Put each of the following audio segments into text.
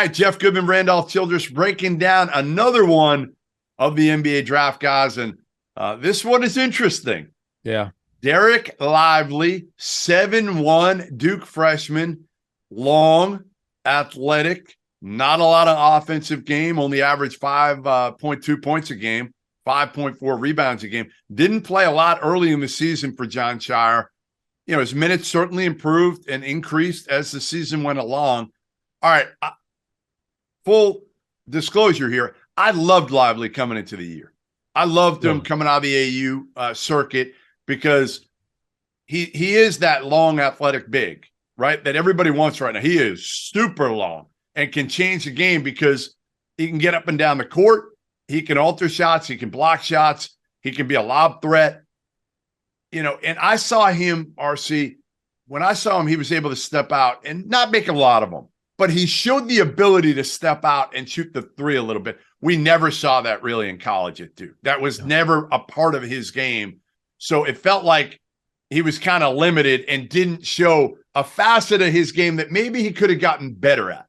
right, Jeff Goodman, Randolph Childress, breaking down another one of the NBA draft guys. And this one is interesting. Yeah. Dereck Lively, 7'1", Duke freshman, long, athletic, not a lot of offensive game, only averaged 5.2 points a game, 5.4 rebounds a game. Didn't play a lot early in the season for John Shire. You know, his minutes certainly improved and increased as the season went along. All right, full disclosure here, I loved Lively coming into the year. I loved him coming out of the AU circuit because he is that long athletic big, right, that everybody wants right now. He is super long and can change the game because he can get up and down the court. He can alter shots. He can block shots. He can be a lob threat. You know, and I saw him, RC, when I saw him, he was able to step out and not make a lot of them, but he showed the ability to step out and shoot the three a little bit. We never saw that really in college at Duke. That was never a part of his game. So it felt like he was kind of limited and didn't show a facet of his game that maybe he could have gotten better at.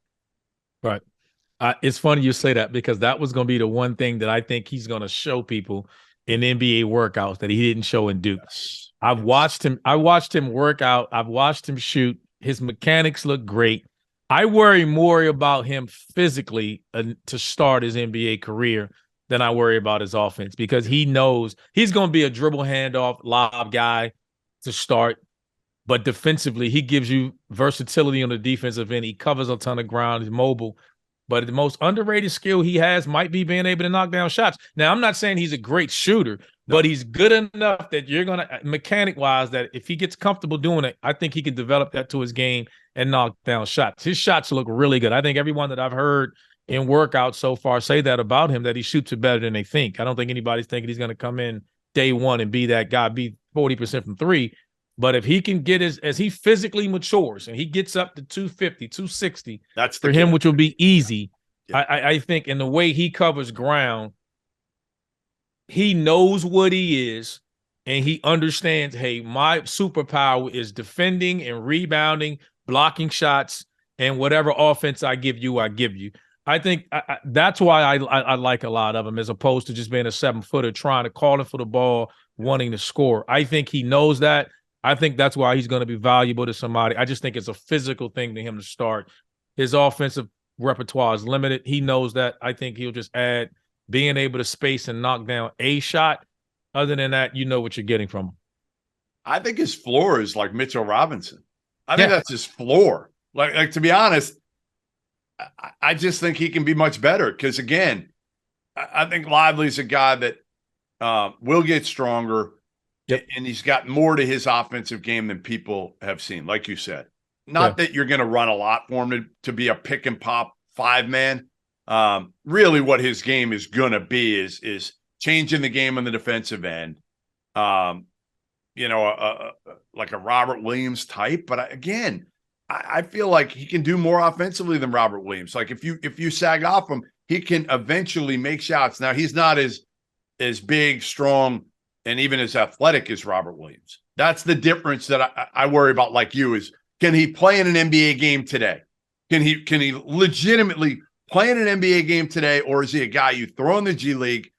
Right. It's funny you say that because that was going to be the one thing that I think he's going to show people in NBA workouts that he didn't show in Duke. Yes. I've watched him work out. I've watched him shoot. His mechanics look great. I worry more about him physically to start his NBA career than I worry about his offense because he knows he's going to be a dribble handoff lob guy to start. But defensively, he gives you versatility on the defensive end. He covers a ton of ground. He's mobile. But the most underrated skill he has might be being able to knock down shots. Now, I'm not saying he's a great shooter, but he's good enough that you're going to, mechanic-wise, that if he gets comfortable doing it, I think he can develop that to his game and knock down shots. His shots look really good. I think everyone that I've heard in workouts so far say that about him, that he shoots it better than they think. I don't think anybody's thinking he's going to come in day one and be that guy, be 40% from three. But if he can get as he physically matures and he gets up to 250, 260, that's for him, which will be easy. Yeah. I think in the way he covers ground, he knows what he is and he understands, hey, my superpower is defending and rebounding, blocking shots, and whatever offense I give you, I give you. I think that's why I like a lot of him as opposed to just being a 7-footer trying to call it for the ball, wanting to score. I think he knows that. I think that's why he's going to be valuable to somebody. I just think it's a physical thing to him to start. His offensive repertoire is limited. He knows that. I think he'll just add being able to space and knock down a shot. Other than that, you know what you're getting from him. I think his floor is like Mitchell Robinson. I think that's his floor. Like to be honest, I just think he can be much better because, again, I think Lively's a guy that will get stronger. Yep. And he's got more to his offensive game than people have seen, like you said. Not that you're going to run a lot for him to be a pick and pop 5-man. Really what his game is going to be is changing the game on the defensive end. You know, like a Robert Williams type. But again, I feel like he can do more offensively than Robert Williams. Like if you sag off him, he can eventually make shots. Now, he's not as big, strong, and even as athletic as Robert Williams. That's the difference that I worry about, like you, is can he play in an NBA game today? Can he legitimately play in an NBA game today, or is he a guy you throw in the G League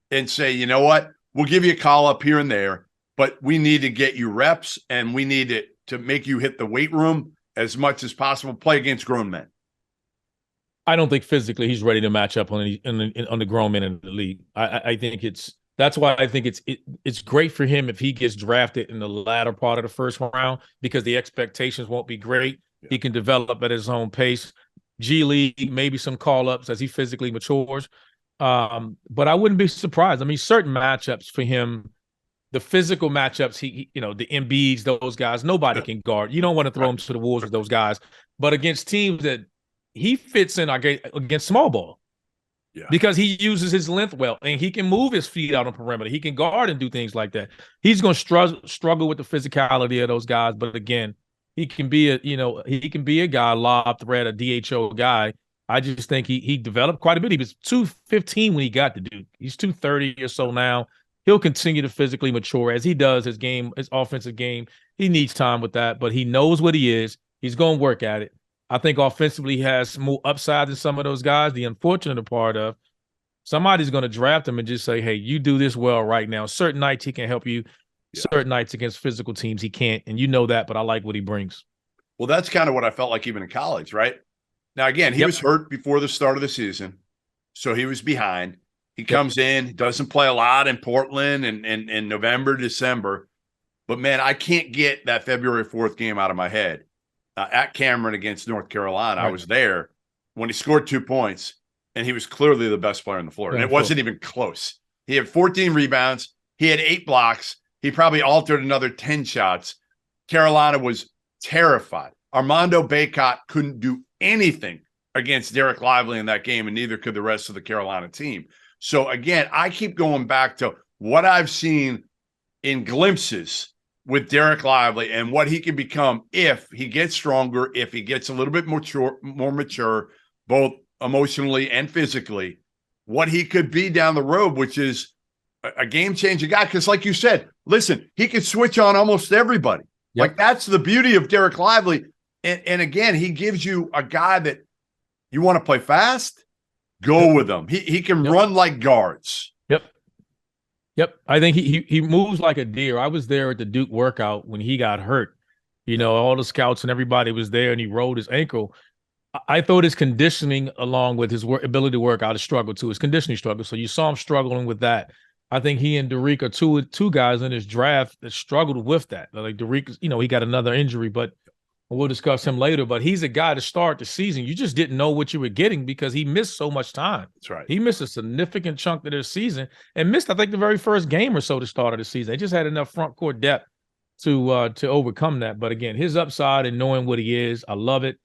and say, you know what, we'll give you a call up here and there, but we need to get you reps and we need to make you hit the weight room as much as possible, play against grown men? I don't think physically he's ready to match up on the grown men in the league. I think that's why I think it's great for him if he gets drafted in the latter part of the first round because the expectations won't be great. Yeah. He can develop at his own pace. G League, maybe some call-ups as he physically matures. But I wouldn't be surprised. I mean, certain matchups for him, the physical matchups, the Embiids, those guys, nobody can guard. You don't want to throw him to the wolves with those guys. But against teams that he fits in against small ball. Yeah. Because he uses his length well, and he can move his feet out on perimeter. He can guard and do things like that. He's going to struggle with the physicality of those guys, but again, he can be a guy, lob threat, a DHO guy. I just think he developed quite a bit. He was 215 when he got to Duke. He's 230 or so now. He'll continue to physically mature as he does his game, his offensive game. He needs time with that, but he knows what he is. He's going to work at it. I think offensively he has more upside than some of those guys. The unfortunate part of somebody's going to draft him and just say, hey, you do this well right now. Certain nights he can help you. Yeah. Certain nights against physical teams he can't. And you know that, but I like what he brings. Well, that's kind of what I felt like even in college, right? Now, again, he was hurt before the start of the season, so he was behind. He comes in, doesn't play a lot in Portland and in November, December. But, man, I can't get that February 4th game out of my head. At Cameron against North Carolina, I was there when he scored 2 points, and he was clearly the best player on the floor. And it wasn't even close. He had 14 rebounds. He had 8 blocks. He probably altered another 10 shots. Carolina was terrified. Armando Bacot couldn't do anything against Dereck Lively in that game, and neither could the rest of the Carolina team. So, again, I keep going back to what I've seen in glimpses with Dereck Lively and what he can become if he gets stronger, if he gets a little bit more mature, both emotionally and physically, what he could be down the road, which is a game-changing guy. Because like you said, listen, he can switch on almost everybody. Like, that's the beauty of Dereck Lively. And again, he gives you a guy that you want to play fast, go with him. He can run like guards. Yep. I think he moves like a deer. I was there at the Duke workout when he got hurt. You know, all the scouts and everybody was there, and he rolled his ankle. I thought his conditioning, along with his ability to work out, a struggle too. His conditioning struggle. So you saw him struggling with that. I think he and Dereck are two guys in his draft that struggled with that. Like Dereck, you know, he got another injury, but we'll discuss him later. But he's a guy to start the season. You just didn't know what you were getting because he missed so much time. That's right. He missed a significant chunk of their season and missed, I think, the very first game or so to start of the season. They just had enough front court depth to overcome that. But again, his upside and knowing what he is, I love it.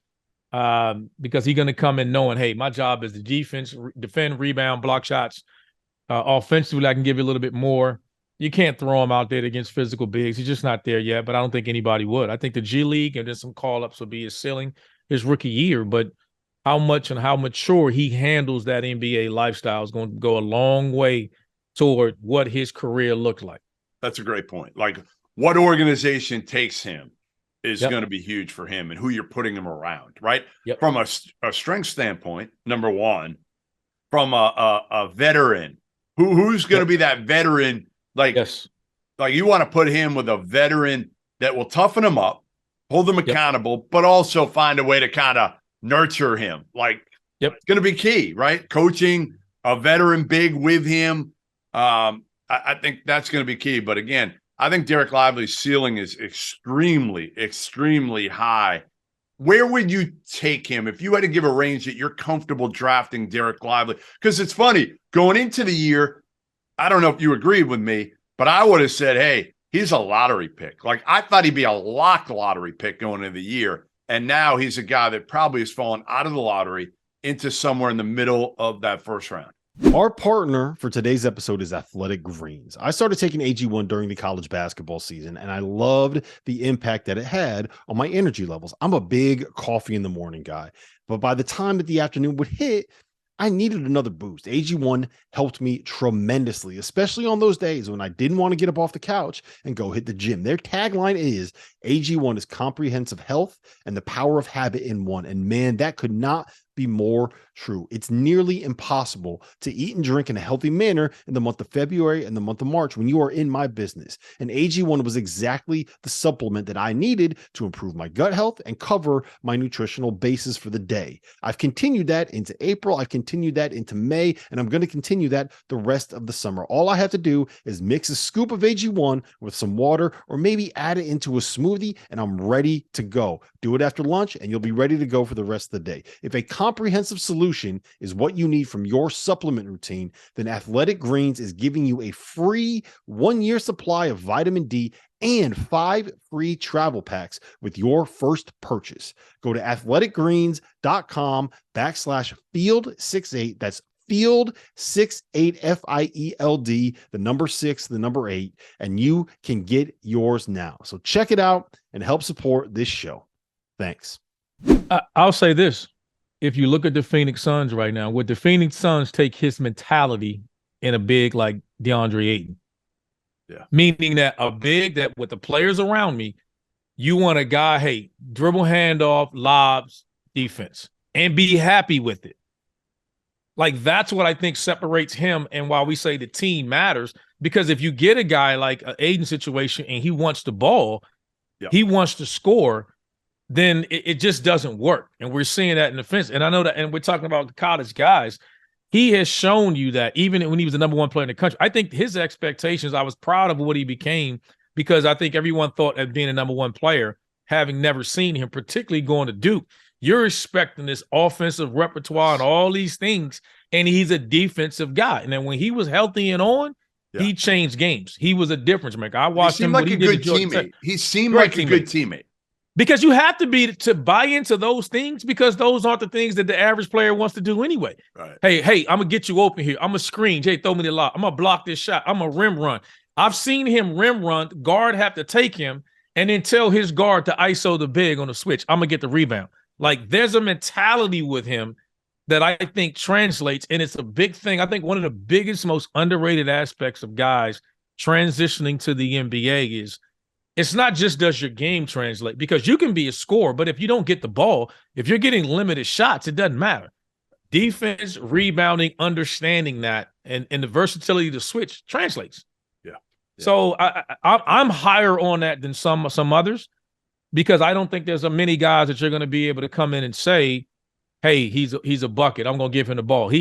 Because he's going to come in knowing, hey, my job is the defense, defend, rebound, block shots. Offensively, I can give you a little bit more. You can't throw him out there against physical bigs. He's just not there yet, but I don't think anybody would. I think the G League and then some call-ups will be his ceiling his rookie year, but how much and how mature he handles that NBA lifestyle is going to go a long way toward what his career looked like. That's a great point. Like, what organization takes him is going to be huge for him and who you're putting him around, right? From a strength standpoint, number one, from a veteran, who's going to be that veteran? Like, like you want to put him with a veteran that will toughen him up, hold him accountable, but also find a way to kind of nurture him. Like, it's going to be key, right? Coaching a veteran big with him. I think that's going to be key. But again, I think Dereck Lively's ceiling is extremely, extremely high. Where would you take him if you had to give a range that you're comfortable drafting Dereck Lively? Because it's funny, going into the year, I don't know if you agreed with me, but I would have said, hey, he's a lottery pick. Like, I thought he'd be a locked lottery pick going into the year. And now he's a guy that probably has fallen out of the lottery into somewhere in the middle of that first round. Our partner for today's episode is Athletic Greens. I started taking AG1 during the college basketball season, and I loved the impact that it had on my energy levels. I'm a big coffee in the morning guy, but by the time that the afternoon would hit, I needed another boost. AG1 helped me tremendously, especially on those days when I didn't want to get up off the couch and go hit the gym. Their tagline is AG1 is comprehensive health and the power of habit in one. And man, that could not be more true. It's nearly impossible to eat and drink in a healthy manner in the month of February and the month of March when you are in my business. And AG1 was exactly the supplement that I needed to improve my gut health and cover my nutritional basis for the day. I've continued that into April. I've continued that into May, and I'm going to continue that the rest of the summer. All I have to do is mix a scoop of AG1 with some water or maybe add it into a smoothie, and I'm ready to go. Do it after lunch, and you'll be ready to go for the rest of the day. If a comprehensive solution is what you need from your supplement routine, then Athletic Greens is giving you a free 1-year supply of vitamin D and 5 free travel packs with your first purchase. Go to athleticgreens.com/field68. That's field 68 FIELD, the number 6, the number 8, and you can get yours now. So check it out and help support this show. Thanks. I'll say this. If you look at the Phoenix Suns right now, would the Phoenix Suns take his mentality in a big like DeAndre Ayton? Yeah. Meaning that a big that with the players around me, you want a guy, hey, dribble handoff, lobs, defense and be happy with it. Like, that's what I think separates him. And why we say the team matters, because if you get a guy like an Aiden situation and he wants the ball, he wants to score, then it just doesn't work. And we're seeing that in the fence. And I know that, and we're talking about the college guys. He has shown you that even when he was the number one player in the country, I think his expectations, I was proud of what he became, because I think everyone thought of being a number one player, having never seen him, particularly going to Duke. You're expecting this offensive repertoire and all these things, and he's a defensive guy. And then when he was healthy and on, he changed games. He was a difference maker. I watched him. Like a good teammate. He seemed like a good teammate. Because you have to be to buy into those things, because those aren't the things that the average player wants to do anyway. Right. Hey, I'm going to get you open here. I'm going to screen. Jay, throw me the lob. I'm going to block this shot. I'm going to rim run. I've seen him rim run, guard have to take him, and then tell his guard to ISO the big on the switch. I'm going to get the rebound. Like, there's a mentality with him that I think translates, and it's a big thing. I think one of the biggest, most underrated aspects of guys transitioning to the NBA is, it's not just does your game translate, because you can be a scorer, but if you don't get the ball, if you're getting limited shots, it doesn't matter. Defense, rebounding, understanding that, and the versatility to switch translates. Yeah. So I'm higher on that than some others, because I don't think there's a many guys that you're going to be able to come in and say, hey, he's a bucket, I'm going to give him the ball.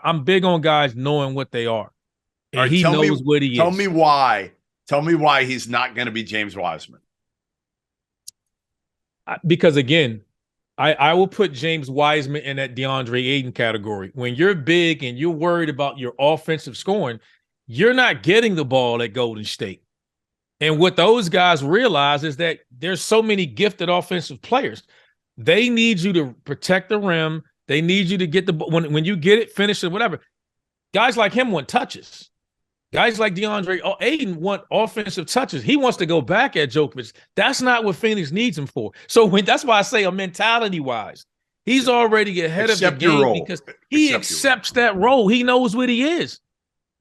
I'm big on guys knowing what they are. And right, he knows what he is. Tell me why. Tell me why he's not going to be James Wiseman. Because, again, I will put James Wiseman in that DeAndre Ayton category. When you're big and you're worried about your offensive scoring, you're not getting the ball at Golden State. And what those guys realize is that there's so many gifted offensive players. They need you to protect the rim. They need you to get the ball. When you get it, finish it, whatever. Guys like him want touches. Guys like DeAndre Ayton want offensive touches. He wants to go back at Djokovic. That's not what Phoenix needs him for. So that's why I say, a mentality-wise, he's already ahead of the game, because he accepts that role. He knows what he is.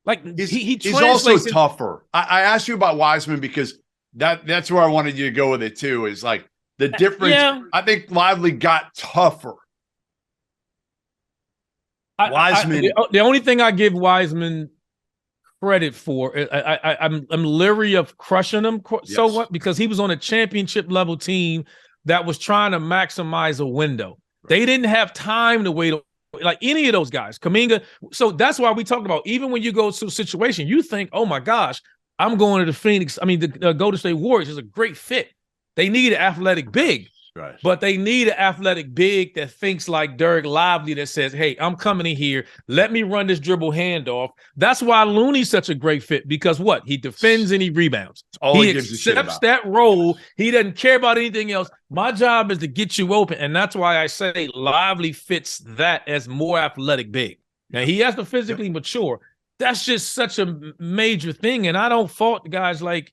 Like, he's also tougher. I asked you about Wiseman because that's where I wanted you to go with it too. Is like the difference. Yeah. I think Lively got tougher. Wiseman. The only thing I give Wiseman credit for, I'm leery of crushing him so what, because he was on a championship level team that was trying to maximize a window. Right. They didn't have time to wait like any of those guys, Kuminga. So that's why we talked about, even when you go to a situation, you think, oh my gosh, I'm going to the Phoenix. I mean, the Golden State Warriors is a great fit. They need an athletic big. Right. But they need an athletic big that thinks like Dereck Lively, that says, hey, I'm coming in here. Let me run this dribble handoff. That's why Looney's such a great fit, because what? He defends and he rebounds. He accepts that role. He doesn't care about anything else. My job is to get you open. And that's why I say Lively fits that as more athletic big. Now, he has to physically mature. That's just such a major thing. And I don't fault guys like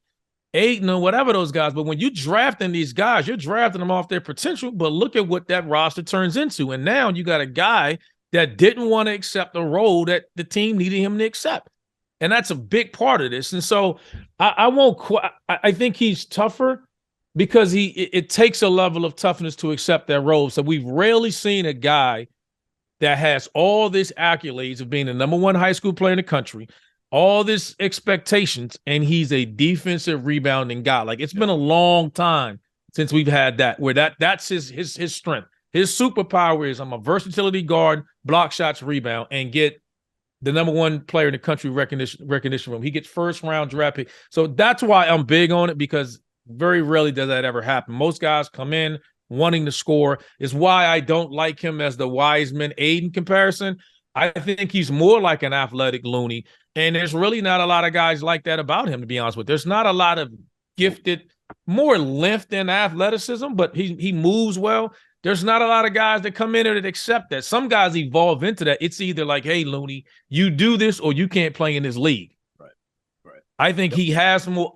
Ayton or whatever those guys, but when you're drafting these guys, you're drafting them off their potential. But look at what that roster turns into. And now you got a guy that didn't want to accept the role that the team needed him to accept. And that's a big part of this. And so I think he's tougher, because it takes a level of toughness to accept that role. So we've rarely seen a guy that has all this accolades of being the number one high school player in the country, all this expectations, and he's a defensive rebounding guy. Like, it's been a long time since we've had that, where that's his strength. His superpower is, I'm a versatility guard, block shots, rebound, and get the number one player in the country recognition from him. He gets first round draft pick. So that's why I'm big on it, because very rarely does that ever happen. Most guys come in wanting to score. Is why I don't like him as the Wiseman Ayton comparison. I think he's more like an athletic Looney. And there's really not a lot of guys like that about him, to be honest with you. There's not a lot of gifted, more length than athleticism, but he moves well. There's not a lot of guys that come in and accept that. Some guys evolve into that. It's either like, hey, Looney, you do this or you can't play in this league. Right. I think he has more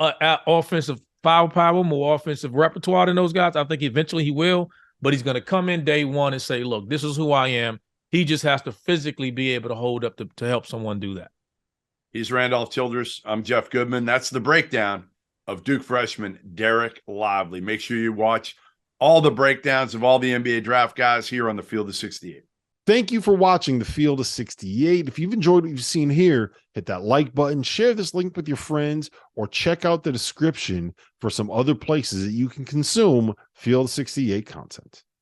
offensive firepower, more offensive repertoire than those guys. I think eventually he will, but he's going to come in day one and say, look, this is who I am. He just has to physically be able to hold up to help someone do that. He's Randolph Childress. I'm Jeff Goodman. That's the breakdown of Duke freshman Dereck Lively. Make sure you watch all the breakdowns of all the NBA draft guys here on the Field of 68. Thank you for watching the Field of 68. If you've enjoyed what you've seen here, hit that like button, share this link with your friends, or check out the description for some other places that you can consume Field of 68 content.